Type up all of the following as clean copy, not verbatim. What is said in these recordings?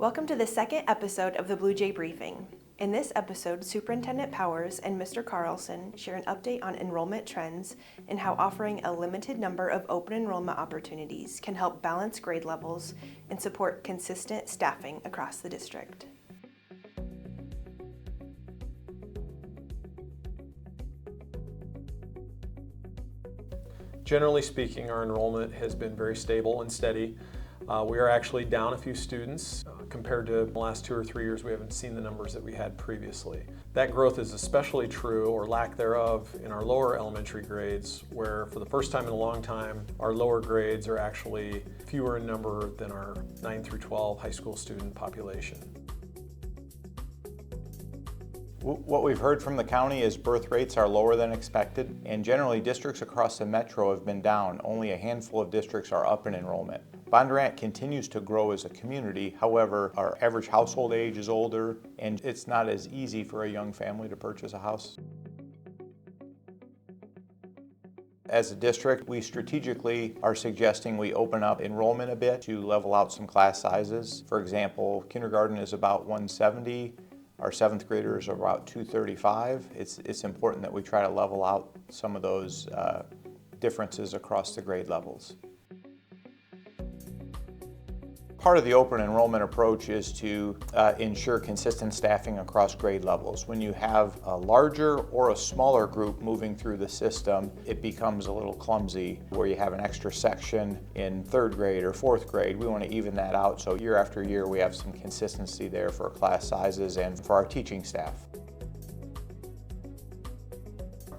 Welcome to the second episode of the Bluejay Briefing. In this episode, Superintendent Powers and Mr. Carlson share an update on enrollment trends and how offering a limited number of open enrollment opportunities can help balance grade levels and support consistent staffing across the district. Generally speaking, our enrollment has been very stable and steady. We are actually down a few students. Compared to the last 2 or 3 years, we haven't seen the numbers that we had previously. That growth is especially true, or lack thereof, in our lower elementary grades, where for the first time in a long time, our lower grades are actually fewer in number than our 9 through 12 high school student population. What we've heard from the county is birth rates are lower than expected, and generally districts across the metro have been down. Only a handful of districts are up in enrollment. Bondurant continues to grow as a community. However, our average household age is older, and it's not as easy for a young family to purchase a house. As a district, we strategically are suggesting we open up enrollment a bit to level out some class sizes. For example, kindergarten is about 170. Our 7th graders are about 235. It's important that we try to level out some of those differences across the grade levels. Part of the open enrollment approach is to ensure consistent staffing across grade levels. When you have a larger or a smaller group moving through the system, it becomes a little clumsy where you have an extra section in 3rd grade or 4th grade. We want to even that out so year after year we have some consistency there for class sizes and for our teaching staff.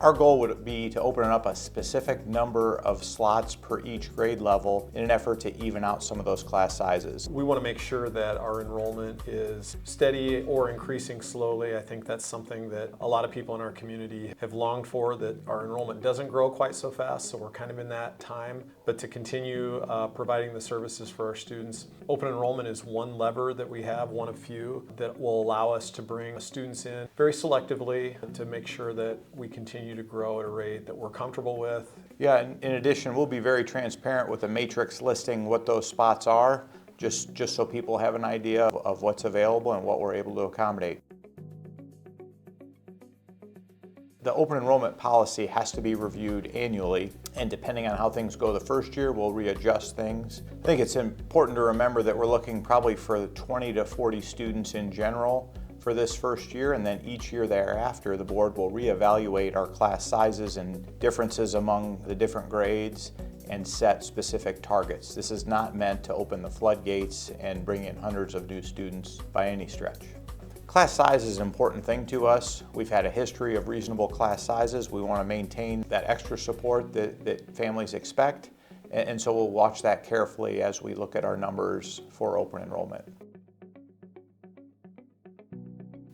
Our goal would be to open up a specific number of slots per each grade level in an effort to even out some of those class sizes. We want to make sure that our enrollment is steady or increasing slowly. I think that's something that a lot of people in our community have longed for, that our enrollment doesn't grow quite so fast, so we're kind of in that time. But to continue providing the services for our students, open enrollment is one lever that we have, one of few, that will allow us to bring students in very selectively to make sure that we continue to grow at a rate that we're comfortable with. Yeah, and in addition, we'll be very transparent with a matrix listing what those spots are, just so people have an idea of what's available and what we're able to accommodate. The open enrollment policy has to be reviewed annually, and depending on how things go the first year, we'll readjust things. I think it's important to remember that we're looking probably for 20 to 40 students in general for this first year, and then each year thereafter the board will reevaluate our class sizes and differences among the different grades and set specific targets. This is not meant to open the floodgates and bring in hundreds of new students by any stretch. Class size is an important thing to us. We've had a history of reasonable class sizes. We want to maintain that extra support that families expect, and so we'll watch that carefully as we look at our numbers for open enrollment.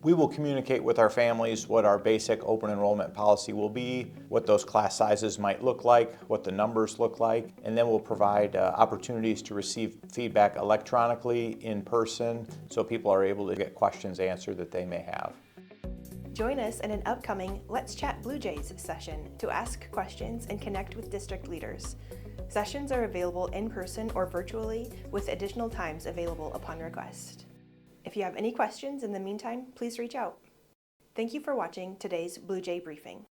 We will communicate with our families what our basic open enrollment policy will be, what those class sizes might look like, what the numbers look like, and then we'll provide opportunities to receive feedback electronically, in person, so people are able to get questions answered that they may have. Join us in an upcoming Let's Chat Bluejays session to ask questions and connect with district leaders. Sessions are available in person or virtually, with additional times available upon request. If you have any questions in the meantime, please reach out. Thank you for watching today's Bluejay Briefing.